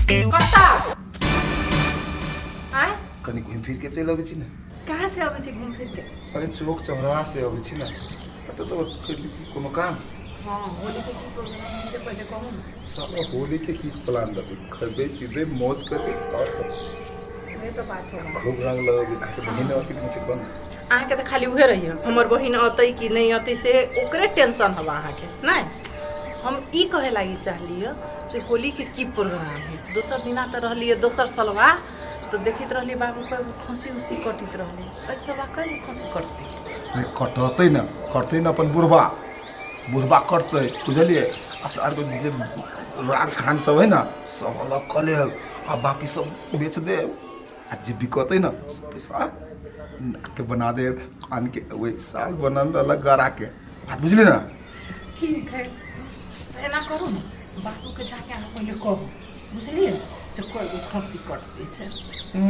कता आय कनी घूम फिर के चल अबै छी ना। कहाँ से अबै छी घूम फिर के? अरे चौक चौराहा से अबै छी ना। तो कर ली छी कोनो काम। हां होली के की प्रोग्राम है इससे पहले कहूं ना। साला होली के की प्लान बा? खबे पीबे मौज करबे और ये तो बात होगा। खूब रंग लगाबे के महीना अथी दिन से कोन अहाँ के तो खाली उहे रहिए हमर बहिन अतै कि नहीं अतै से ओकरे टेंशन हवा अहाँ के नहीं। हम ई कहे लागी चाहलिए से होली के की प्रोग्राम है। दोसर दिना तो रहलिए दोसर सलवा तो देखित रहली बाबू को खसी उसी कटित रहली ऐसा बा कहीं खसी कटती कटतै ना करतै ना अपन बुढ़बा करतै बुझलिए। असर को जे राज खान सब है ना सब अलग कर ले आ बाकी सब बेच दे आ जे बिकतै ना सब पैसा के बना दे खान के वही साल बनल अलग गरा के बात बुझली ना। ठीक है एना करू ना बाबू के जाके अहाँ पहले कहू बुझलिए से कोई खसी कटती से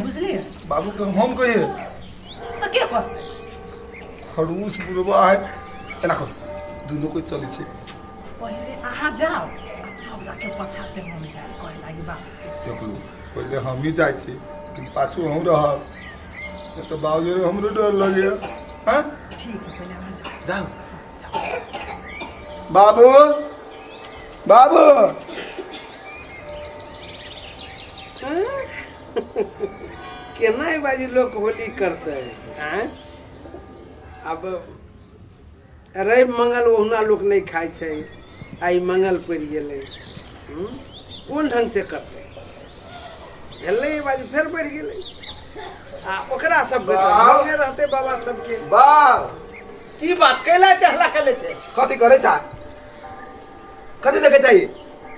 बुझलिए। बाबू के हम कहिए तो के कर खड़ूस बुढ़बा है एना कर दोनों कोई चलै छै पहले अहाँ जाओ तब जाके पछा से हम जाए कहे लागी बाबू के। देख लो पहले हम ही जाइ छी कि पाछू हम रहब तो बाबू हमरो डर लगे हां। ठीक है पहले अहाँ जाओ जाओ बाबू बाबू केना बाजी लोग होली करते हैं। अब रवि मंगल ओहना लोग नहीं खाए छे आई मंगल पड़ गए कौन ढंग से करते हेले बाजी फिर बढ़ गए आ ओकरा सब के रहते बाबा सबके बाप की बात कैला ते हल्ला कले छे कथी करे छा कथी देखे चाहिए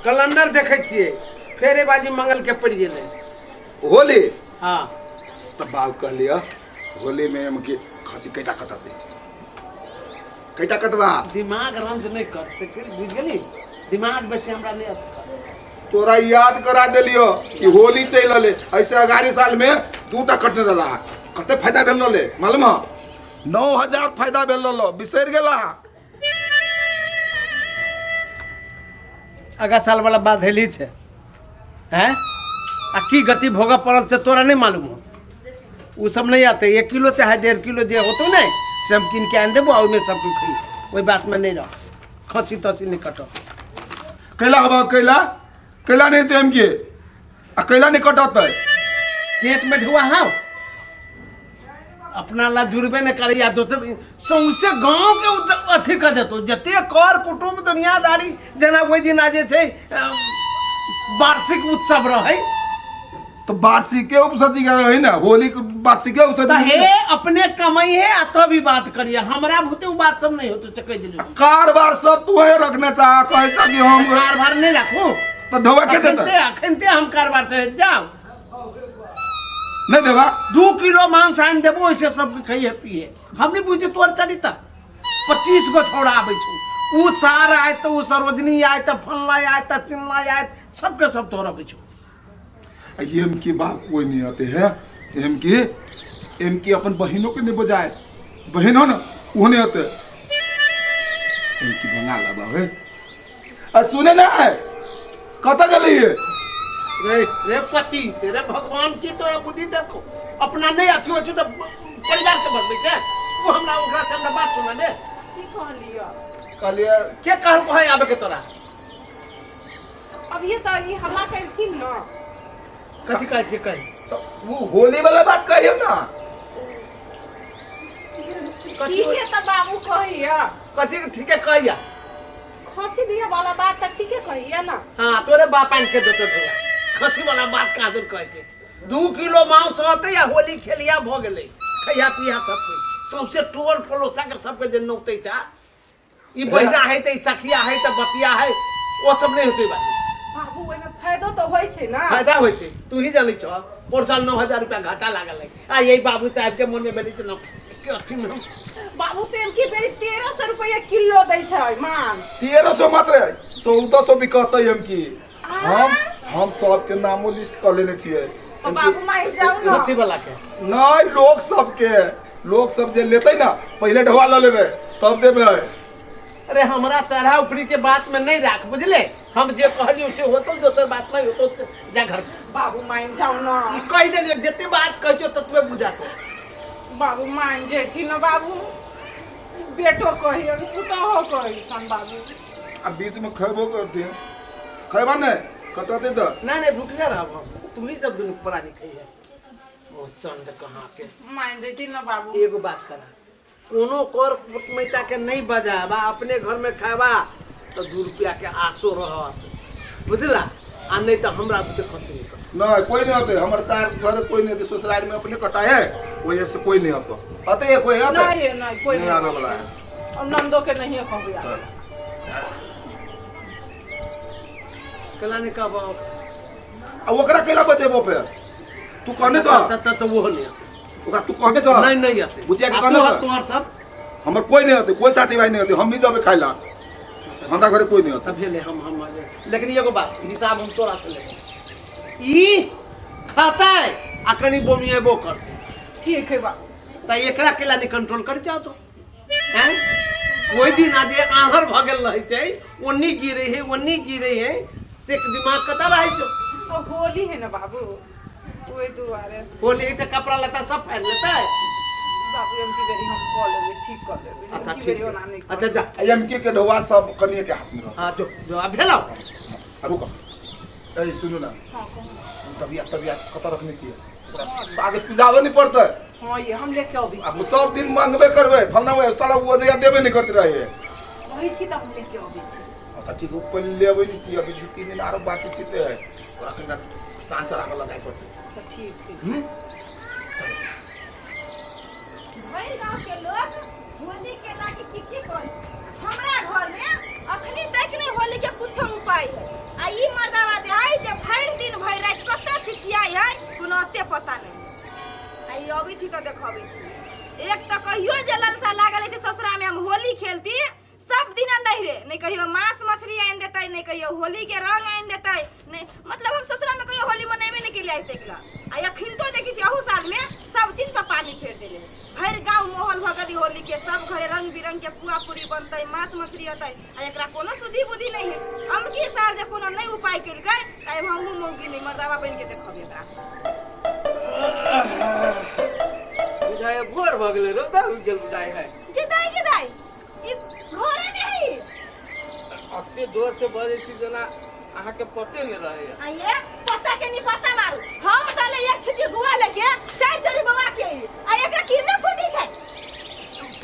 कैलेंडर देखे छिए फेर बाजी मंगल के पड़ गए होली। हाँ तब बाबू कह लिया होली में हम के खसी कैटा कटाते कैटा कटवा दिमाग रंज नहीं कर सके बुझ गेली दिमाग बेसे हमरा नहीं तोरा याद करा देलियो कि होली चल ले ऐसे 11 साल में 2टा कटने रहा कते फायदा भेल ले मालूम 9000 फायदा भेल लो बिसर गेला। अगा साल वाला बात हेली छे हैं आ की गति भोगा पड़ल से तोरा नहीं मालूम हो वो सब नहीं आते 1 किलो चाहे 1.5 किलो जे होतो नहीं से हम किन के आन देबो और में सब कुछ खाई कोई बात में नहीं रह खसी तसी नहीं कटो कैला हवा कैला नहीं ते हम के आ कैला नहीं कटत पेट में ढुआ हां अपना ला जुड़बे न करिया दोसर सौसे गांव के अथी कर देतो जते कर कुटुंब दुनियादारी जना ओइ दिन आजे छे वार्षिक उत्सव रहे तो वार्षिक उपसती का है ना होली के वार्षिक उपसती हे अपने कमाई है आ तो भी बात करिए हमरा भूते वो बात सब नहीं हो तो कह दिलो कारबार सब तू है रखने चाह कहे कि हम कारबार नहीं रखूं तो ढोवा के देता अखनते हम कारबार से जाओ नहीं देवा 2 किलो मांस आन देबो ऐसे सब खाइए पिए हम नहीं बुझे तोर चलिता 25 गो छोड़ा आबै छु उ सार आय तो उ सरोजनी आय तो फल्ला आय तो चिल्ला आय सबके सब तोर आबै छु एम की बात कोई नहीं आते है एम की अपन बहनों के नहीं बजाए बहन हो ना वो नहीं आते एम की बना लगा है सुने ना है कता गली है रे पति तेरे भगवान की तोरा बुद्धि देखो अपना नहीं अथी हो तो परिवार के बनबै छै वो हमरा ओकरा से हमरा बात सुना दे की कहलियो कहलिए के कहल को है आबे के तोरा अब ये तो ये हल्ला करथिन ना कथी कहै छै कहि तो वो होली वाला बात कहियो ना ठीक है तो बाबू कहिया कथी ठीक है कहिया खसी दिया वाला बात तो ठीक है कहिया ना। हां तोरे बाप आन के देतो भैया खसी वाला बात कहाँ दूर कहै छै 2 किलो मांस होते या होली खेलिया भ गेलै खैया पिया सब कोई सबसे टोल पड़ोसा के सबके जे नोकते छा ई बहिना है त सखिया है त बतिया है वो सब नहीं होते बात बाबू ओइ में फायदा तो होय छै ना फायदा होय छै तू ही जानै छ पर साल 9000 रुपया घाटा लागल है आ यही बाबू साहब के मन में बेली त के अथी में बाबू तेल की बेरी 1300 रुपया किलो दै छै मांस 1300 मात्र 1400 बिकतै हम की हम सब के नामो लिस्ट कर लेने छियै तो बाबू माई जाऊ ना खसी वाला के नहीं लोग सब जे लेते ना पहले ढवा ल लेबे तब देबे अरे हमरा चढ़ा ऊपरी के बात में नहीं राख बुझले हम जे कहली उसे होतो दोसर बात नहीं होतो जा घर बाबू मान जाओ ना ई कह दे जते बात कहजो ततबे बुझातो बाबू मान जेठी ना बाबू बेटो कहियो पुतहो कही सन बाबू अब बीच में खेबो करते हैं खेबा नहीं कटते तो नहीं रुक जा रहा तू ही सब दिन पुरानी कही है वो चंद कहाँ के मान जेठी ना बाबू एगो बात करा कोनो कर मैता के नहीं बजा बा अपने घर में खावा तो 2 रुपया के आसो रह बुझला आ नहीं तो हमरा बुते खसी नहीं कर नहीं कोई नहीं आते हमारे सार घर कोई नहीं आते ससुराल में अपने कटा है वजह से कोई नहीं आता आते है कोई आता नहीं कोई नहीं आने वाला है और नंदो के नहीं कहू यार कला ने कब अब ओकरा केला बचेबो फिर तू कहने चाह तो वो नहीं ओकरा तू कहने चाह नहीं आते बुझिया के कहने चाह तोहर सब हमर कोई नहीं आते कोई साथी भाई नहीं आते हम भी जाबे खाइला हमरा घरे कोई नहीं आता तब भेले हम लेकिन एगो बात हिसाब हम तोरा से ले ई खाता है आ कनी बोमिएबो करते ठीक है बा त एकरा केला नहीं कंट्रोल कर चाहो तो हैं कोई दिन आज आहार भगल रहे छै ओन्नी गिरे है से दिमाग कता रहे छो अब होली है ना बाबू ओए दुआरे होली के कपड़ा लता सब पहन लेता है बाबू एमकी बेरी हम कॉल लेबे ठीक कर लेबे अच्छा एमकी ठीक बेरी ओना नहीं है अच्छा जा एमके के ढोवा सब कनिए के हाथ में रहो हां जो अब भेलाओ रुको ए सुनो ना हां कौन तबियत कता रखनी चाहिए आगे पिजावे नहीं पड़ता है हां ये हम लेके आबी अब सब दिन मांगबे करबे फलना हुए साला वो जगह देबे नहीं करते रहे वही छी त हम लेके आबी छी अच्छा ठीक है पहले लेबे नहीं चाहिए अभी 2-3 दिन आरो बाकी छिते है पूरा कना सांचा रख लगाई पड़ते तो ठीक है भई गांव के लोग होली के लागी की करे हमरा घर में अखनी तक नहीं होली के कुछ उपाय है आ ई मर्दावा जे है जे भर दिन भर रात कत्ता छिछियाई है कोनो अते पता नहीं आ ई अभी छी तो देखबी छी एक तो कहियो जे ललसा लागल है ससुरा में हम होली खेलती सब दिन नहीं रे नहीं कहियो मांस मछली आन देते नहीं कहियो होली के रंग आन देते नहीं मतलब हम ससुरा में कहियो होली मनावे नहीं के लिए आते एकला आ अखिन तो देखी छी अहू साल में सब चीज पर पानी फेर देले हर गांव माहौल भगली होली के सब घरे रंग बिरंग के पुआ पूरी बनते मांस मछली होते आ एकरा कोनो सुधी बुद्धि नहीं है हम की साल जे कोनो नहीं उपाय केल गए तब हमहू मौगी नहीं मर्दावा बन के देखब एकरा बुझाए भोर भगले रो दारू गेल बुझाए है के दाई ई घरे में है अते जोर से बजे छी जना आहा के पते नहीं रहे आ ये पता के नहीं पता मारू हम साले एक छिटी गुआ लेके चार चोरी बवा के आ एकरा किरने फूटी छै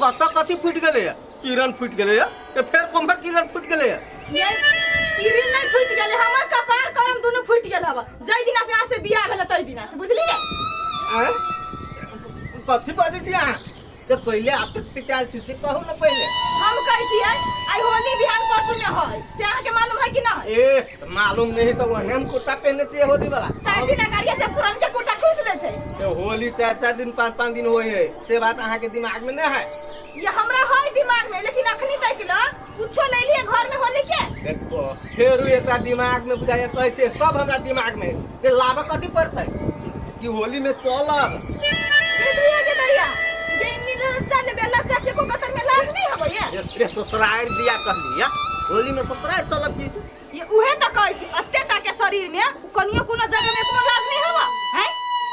पता कथी फूट गेले है किरण फूट गेले है तो फिर कुंभर किरण फूट गेले है ये किरण नहीं फूट गेले हमर कपार करम दोनों फूट गेल हवा जय दिना से आज से बियाह भेल तई दिना से बुझली हैं कथी बाजे छी आहा तो पहले आप पिताल छी कहू ना पहले हम कहै छियै आई होली बिहान परसों में है से अहाँ के मालूम है कि ना ए मालूम नहीं तो वो हम कुर्ता पहनने चाहिए होली वाला चार दिन गाड़िया से पुरान के कुर्ता ठूस ले छै तो होली 4 दिन 5 दिन होए है से बात आहा के दिमाग में नहीं है ये हमरा है दिमाग में लेकिन अखनी तक ल कुछो ले लिए घर में होली के देखो फिर एकरा दिमाग में बुझाया कहै छै सब हमरा दिमाग में ते लाभ कथी पड़तै कि होली में चलब ये दैया ये नीला चल बेला चके को कतर में लाज नहीं हबो ये रे ससुराल दिया कहली या होली में ससुराल चलब की ये उहे त कहै छी अत्ते टा के शरीर में कनियो कोनो जगह में कोनो लाज नहीं हबो हैं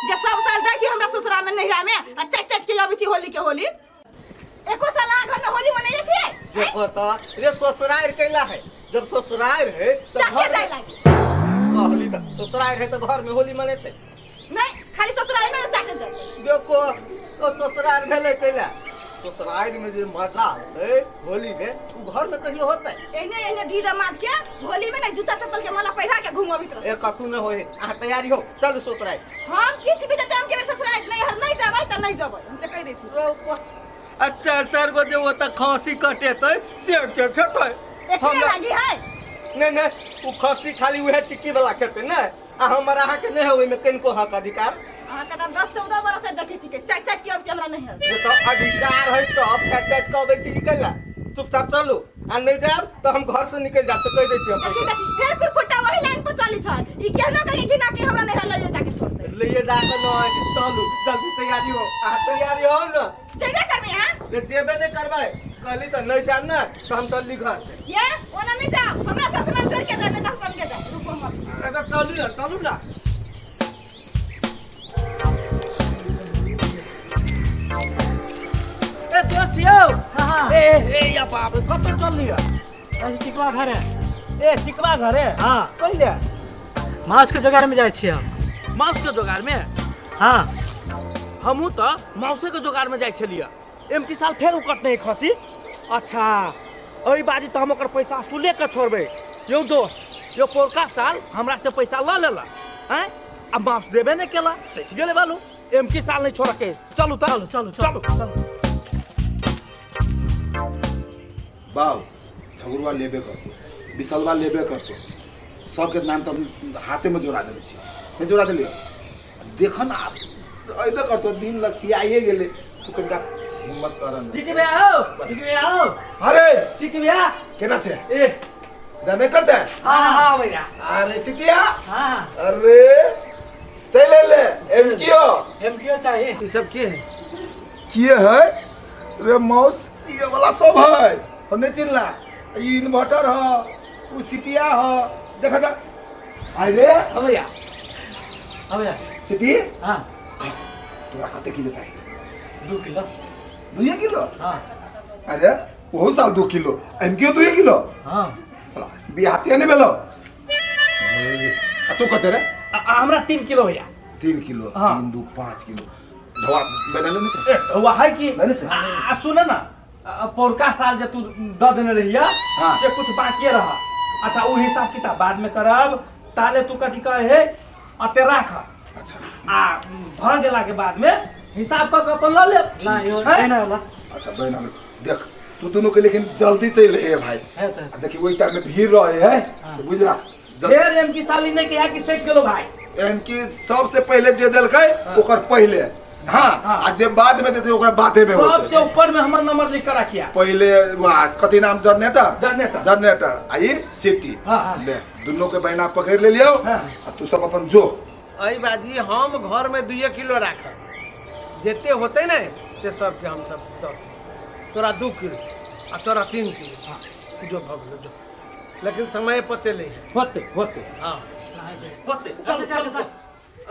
जे सब साल जाय छी हमरा ससुरा में नहिरा में आ चट के आबै छी होली के होली एको साल आ घर में होली मनाइए छी देखो तो रे ससुराल कैला है जब ससुराल है तो चके घर जाय में लागी कहली त ससुराल है तो घर में होली मनेते नहीं खाली ससुराल में चके जाय देखो तो ससुराल भेले कैला ससुराल में जो मजा है होली में उ घर में कहियो होता है एने एने ढी दमाद के होली में नहीं जूता चप्पल के माला पहिरा के घुमबित रह ए कतू न होए आ तैयारी हो चल ससुराल हम किछ भी जते हम के ससुराल नहीं हर नहीं जाबै त नहीं जाबै हम से कह दै छी अच्छा 4 गो जो होता खांसी कटेतै से के खेतै एकरे लागी है नहीं नहीं उ खांसी खाली उहे टिक्की वाला खेतै ना आ हमर अहाँ के नहीं होई में किनको हक अधिकार अहाँ के 10-14 बरस से देखै छी के चट के अब हमरा नहीं है ये तो अधिकार है तो अब चट के अबै छी निकल जा चुपचाप चलू आ नहीं जाब तो हम घर से निकल जाब तो कह दै छी देखी देखी फिर कुरफुटा वही लाइन पर चली छै ई केहनो कहि कि ना कि हमरा नहीं ले जाके छोड़ते लिए जा के नहीं चलू जल्दी तैयारी हो आ तैयारी हो ना जेबे करबे हां ये जेबे नहीं करबै कहली तो नहीं जानना तो हम चलली घर से ये ओना नहीं जा हमरा साथ में छोड़ के जाने हम संगे जाए रुको मत अरे चलू ना ए दोस्त यो ए या बाप कत चल लिया आज टिकवा घर है ए टिकवा घर है हाँ कहिले माउस के जोगार में जाए छियै हम माउस के जोगार में हाँ हमहू तो माउसे के जोगार में जाय छलिया एम की साल फेर उकट नहीं खसी अच्छा अई बाजी तो हम ओकर पैसा सुले के छोड़बे यो दोस्त यो पोरका साल हमरा से पैसा ल लेला हैं अब माउस देबे नहीं केला सच गेले बालू एम की साल नहीं छोड़ के चलू चलो चलो बाव झगुरवा लेबे करतो बिसलवा लेबे करतो सबके नाम तो हम हाथे में जोड़ा देबे छी नहीं जोड़ा देलियो देख ना अइबे करतो दिन लग आइए गेले तू कनिका हिम्मत करन ठीक है आओ अरे ठीक है केना छे ए जनरेटर छे हां भैया अरे सिटिया हां अरे चल ले एम कियो चाहिए ये सब के है किए है रे माउस ये वाला सब है हमने चिल्ला ये इन्वर्टर है वो सिटिया है देखा जा अरे भैया सिटी हां तोरा कते किलो चाहिए 2 किलो 2 किलो हां अरे वो साल 2 किलो एम क्यों 2 किलो हां साला बिहातिया नहीं बेलो तू कते रे हमरा 3 किलो भैया 3 किलो हाँ। 3 2 5 किलो धवा बनाने नहीं से ए वह है कि नहीं से सुन ना पौरका साल जे तू द देने रहिया हाँ। से कुछ बाकी रहा अच्छा वो हिसाब किताब बाद में करब ताले तू कथी कहे है अते राख अच्छा आ भर गेला के बाद में हिसाब क के अपन ल ले ना यो हैं? नहीं होला अच्छा बहना देख तू दोनों के लेकिन जल्दी चल है भाई है तो देखिए वही टाइम में भीड़ रहे है से बुझ रहा ढेर एम की साली नहीं कहा कि सेट गेलो भाई इनकी सबसे पहले जे देलकै ओकर पहले हाँ हाँ। आ जे बाद में देते ओकरा बाते में सबसे होते ऊपर में हमर नंबर लिख कर रखिया पहले वाह कथी नाम जनरेटर जनरेटर आई सिटी हाँ, हाँ। ले दोनों के बहना पकड़ ले लियो हाँ। आ तू सब अपन जो अई बाजी हम घर में 2 किलो राख जेते होते ना से सब के हम सब दो तोरा 2 किलो आ तोरा 3 किलो जो भगलो जो लेकिन समय पर चले होते हाँ होते चल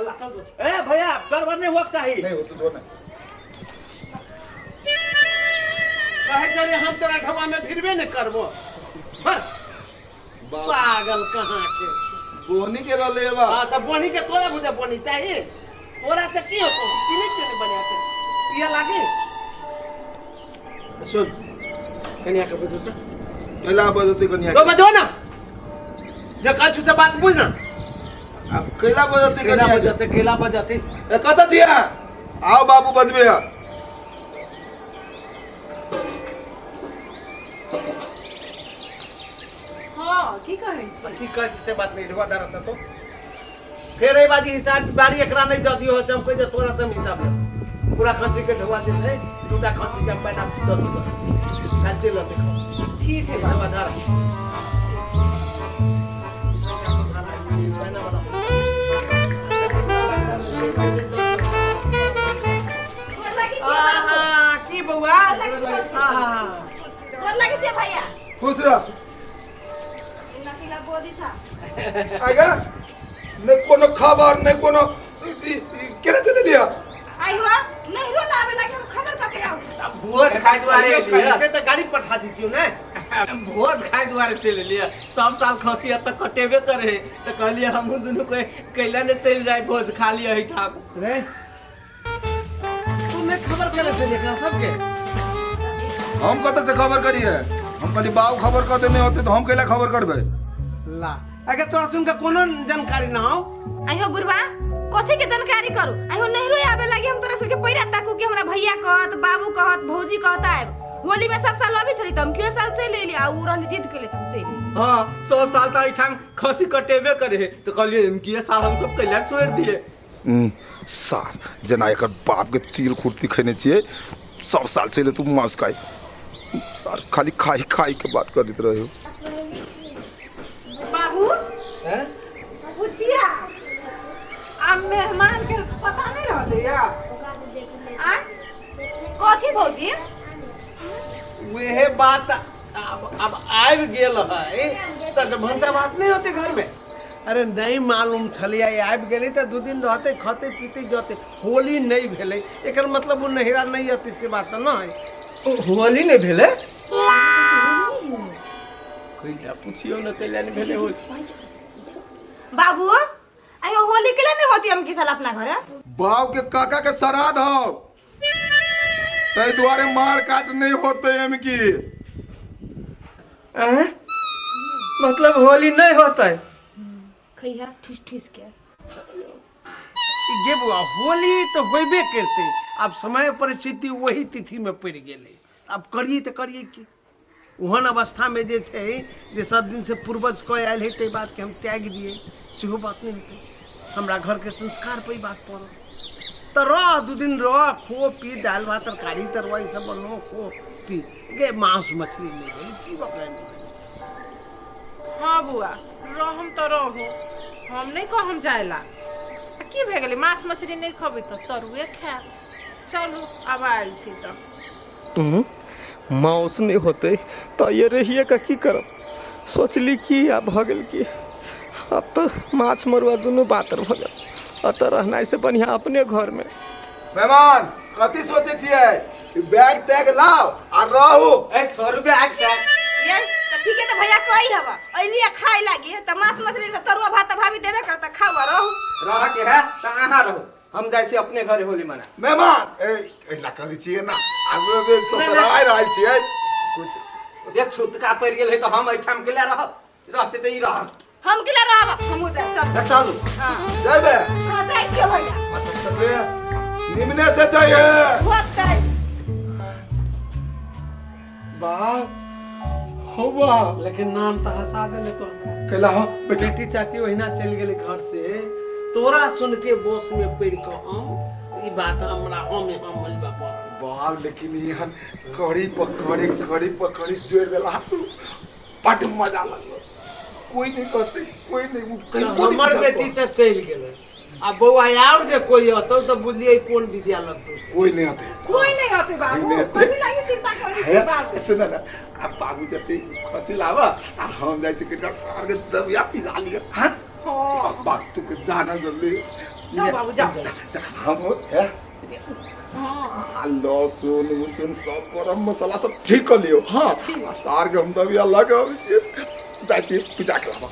अल्लाह ए भैया गड़बड़ नहीं हुआ चाहिए नहीं हो तो दो ना कहे चले हम तोरा ढवा में फिरबे न करबो पागल कहाँ के बोनी के रहले बा हाँ तब बोनी के तोरा बुझे बोनी चाहिए तोरा तो की होतो चीनी चीनी बनिया के पिया लागे सुन कन्या के बुझो तो केला बजती कन्या तो बजो ना जे काछु से बात बुझ ना अब केला बजती केला कन्या बजाते केला बजाते कता छिया आओ बाबू बजबे है हाँ की कहै छी ठीक है जिससे बात नहीं हुआ रहता तो फिर ये बाजी हिसाब बारी एकरा नहीं दे दियो हम कह दे तोरा से हिसाब ले पूरा खसी के ढवा दे है दूटा खसी के पैदा दे दियो काटे लते खसी ठीक है ढवा धारा गोर लगी छी आहा की बउआ आहा गोर लगी छी भैया खुश रह नकीला बोदी था आगा ने कोनो खबर ने कोनो केना चले लिया आई हुआ नहीं रो लावे लगे हम खबर का के आओ भोज खाए दुआरे लिया तो गाड़ी पठा दीतियो ना भोज खाए दुआरे चल लिया सब साल खसी तक कटेबे करे तो कहलिए हम दोनों को कैला ने चल जाए भोज खा लिया ही ठाक रे तूने खबर करे से देखना सबके हम कत से खबर करिए हम कहली बाबू खबर करते नहीं होते तो हम कैला खबर करबे ला अगर तोरा सुन के कोनो जानकारी ना हो आई हो बुरबा कोचे के जानकारी करू आई हो नहीं रो आवे लगे हम तोरा सबके पैरा ताकू कि हमरा भैया कहत बाबू कहत भौजी कहत आब होली में सब साल अभी छोड़ी तुम क्यों साल चल ले लिया उ रहली जिद के ले तुम चल हाँ सब साल तो ठाक खसी कटेबे करे तो कहलिए इनकी साल हम सब कैला छोड़ दिए साल जना एक बाप के तिल खुर्ती खैने छिए सब साल चले तू मांस खाई सर खाली खाई खाई के बात करते रहे हो बाबू हैं बुचिया आ मेहमान के पता नहीं रहले या आ कथी भौजी वेहे बात अब आबि गेल है तो भंसा बात नहीं होती घर में। अरे नहीं मालूम छलिया आबि गेलै तो 2 दिन रहते खते पीते जते होली नहीं भेलै एकर मतलब वो नहिरा नहीं होती से बात तो ना है। होली नहीं भेले कैला पूछियो न कैला नहीं भेले होली। बाबू अयो होली के लिए नहीं होती हम की साल अपना घर बाव के काका के श्राद्ध हो तै द्वारे मार काट नहीं होते हम की। मतलब होली नहीं होता है। खैया ठिस ठिस के ये बुआ होली तो होबे करते अब समय परिस्थिति वही तिथि में पड़ गेलै अब करिए तो करिए की ओहन अवस्था में जे छै जे सब दिन से पूर्वज कह आयल है ते बात के हम त्याग दिए सेहो बात नहीं होते हमरा घर के संस्कार पे बात पड़ो तो रह 2 दिन रह खो पी दाल भात तरकारी तरुआ ई सब बनो खो पी गे मांस मछली नहीं भेल की बकरा नहीं हाँ बुआ रहम तो रहो हम नहीं कहम जाएला की भे गेलै मांस मछली नहीं खबे तो तरुए खा चलू अब आयल छी तो मांस नहीं होते तो ये रहिए का की करब सोचली कि अब भ गेल की अब तो माछ मरुआ दोनों बातर भ गेल अत रहनाइ से बढ़िया अपने घर में। मेहमान कथी सोचे छियै बैग तैग लाओ आ रहू 100 रुपया आ गया ये तो ठीक है तो भैया कही हवा अइलिया खाए लागी त मांस मछली त तरुआ भात भाभी देबे करता खावा रहो रह के है त अहाँ रहो हम जाय छी अपने घरे होली मना। मेहमान ए ला करी छियै ना आगू बे ससुराल रहल छियै कुछ एक छुटका पड़ गेल है तो हम एठाम के ले रह रहते त ई रह हम के लिए रहब हमू जा चल चलू हां जयबे हां जाई छियो भैया अच्छा चलिए निमने से जाइए होतै वाह हो वाह लेकिन नाम तो हंसा देले तो कैला हो बेटी चाटी वहीना चल गेले घर से तोरा सुन के बोस में पड़ के हम ई बात हमरा हम मलबा पर बाप लेकिन यहाँ कड़ी पकड़ी जोड़ देला बड़ मजा लगलो कोई नहीं कहते कोई नहीं कहीं हमर बेटी तो चल गेले अब बौआ और जे कोई होतो तो बुझलिए कौन विद्या लगतो कोई नहीं आते कोई नहीं आते बाबू कभी लागी चिंता करी छी बात सुन ना अब बाबू जब खसी लावा आ हम जाय छी के सार के दबिया पिजा लिया हां हां बात तू के जाना जल्दी जाओ बाबू जाओ हम है लहसुन सब गरम मसाला सब ठीक कर लियो हाँ सार के हम दबिया लगा छी जाय छी पिजा के लावा